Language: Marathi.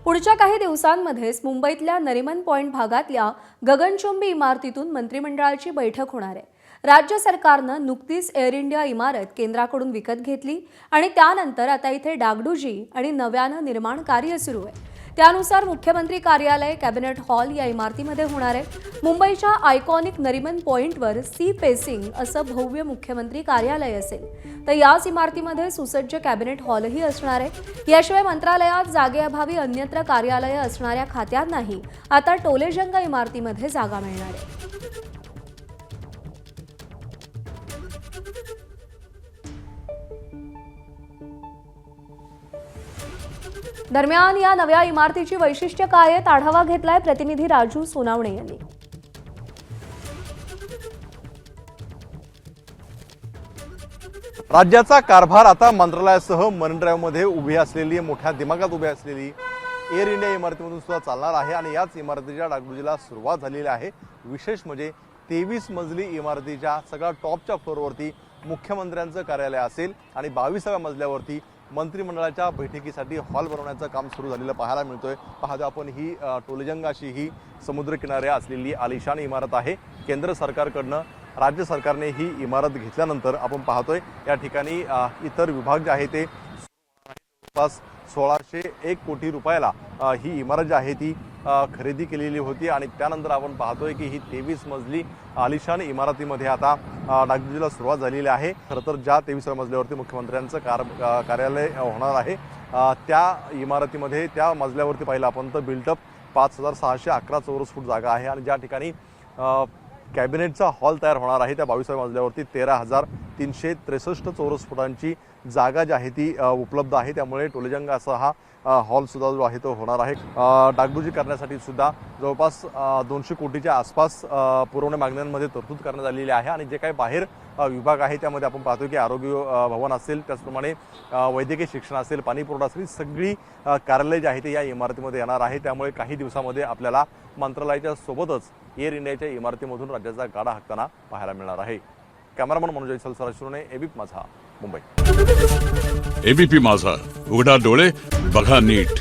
पुढच्या काही दिवसांमध्येच मुंबईतल्या नरिमन पॉइंट भागातल्या गगनचुंबी इमारतीतून मंत्रिमंडळाची बैठक होणार आहे। राज्य सरकारनं नुकतीच एअर इंडिया इमारत केंद्राकडून विकत घेतली आणि त्यानंतर आता इथे डागडुजी आणि नव्यानं निर्माण कार्य सुरू आहे। त्यानुसार मुख्यमंत्री कार्यालय, कॅबिनेट हॉल या इमारतीमध्ये होणार आहे। मुंबईच्या आयकॉनिक नरिमन पॉइंटवर सी फेसिंग असं भव्य मुख्यमंत्री कार्यालय असेल, तर याच इमारतीमध्ये सुसज्ज कॅबिनेट हॉलही असणार आहे। याशिवाय मंत्रालयात जागेअभावी अन्यत्र कार्यालय असणाऱ्या खात्यांनाही आता टोलेजंगा इमारतीमध्ये जागा मिळणार आहे। दरम्यान या नव्या इमारतीची वैशिष्ट्य काय आहेत, आढावा घेतलाय प्रतिनिधी राजू सोनावणे यांनी। राज्याचा कारभार आता मंत्रालयासह मरीन ड्राईव्हमध्ये उभी असलेली, मोठ्या दिमागात उभी असलेली एअर इंडिया इमारतीमधून सुद्धा चालणार आहे आणि याच इमारतीच्या डागडुजीला सुरुवात झालेली आहे। विशेष म्हणजे 23 मजली इमारतीच्या सगळ्या टॉपच्या फ्लोअरवरती मुख्यमंत्र्यांचं कार्यालय असेल आणि 22व्या मजल्यावरती मंत्रिमंडळाच्या बैठकीसाठी हॉल बनवण्याचं काम सुरू झालेलं पाहायला मिळतोय। पाहतो आपण ही टोलेजंगाशी ही समुद्रकिनारे असलेली आलिशान इमारत आहे। केंद्र सरकारकडनं राज्य सरकारने ही इमारत घेतल्यानंतर आपण पाहतोय या ठिकाणी इतर विभाग जे आहे ते जवळपास 1601 कोटी रुपयाला ही इमारत जी आहे ती खरेदी केलेली होती आणि त्यानंतर आपण पाहतोय की ही 23 मजली आलिशान इमारतीमध्ये आता डागडुजीला सुरुवात झालेली आहे। खरं तर ज्या 23व्या मजल्यावरती मुख्यमंत्र्यांचं कार्यालय होणार आहे त्या इमारतीमध्ये त्या मजल्यावरती पाहिलं आपण तर बिल्टअप 5611 चौरस फूट जागा आहे आणि ज्या ठिकाणी कॅबिनेटचा हॉल तयार होणार आहे त्या 22व्या मजल्यावरती 13,363 चौरस फुटांची जागा जी आहे ती उपलब्ध आहे। त्यामुळे टोलेजंगा असा हा हॉल सुद्धा जो आहे तो होणार आहे। डागडुजी करण्यासाठी सुद्धा जवळपास 200 कोटीच्या आसपास पुरवण्या मागण्यांमध्ये तरतूद करण्यात आलेली आहे आणि जे काही बाहेर विभाग आहे त्यामध्ये आपण पाहतो की आरोग्य भवन असेल, त्याचप्रमाणे वैद्यकीय शिक्षण असेल, पाणी पुरवठा असेल, सगळी कार्यालय जे आहे ते या इमारतीमध्ये येणार आहे। त्यामुळे काही दिवसामध्ये आपल्याला मंत्रालयाच्या सोबतच एअर इंडियाच्या इमारतीमधून राज्याचा गाडा हाकताना पाहायला मिळणार आहे। कॅमेरामन मनोज सलसराशिरोने, एबीपी माझा, मुंबई। एबीपी माझा, उघडा डोळे बघा नीट।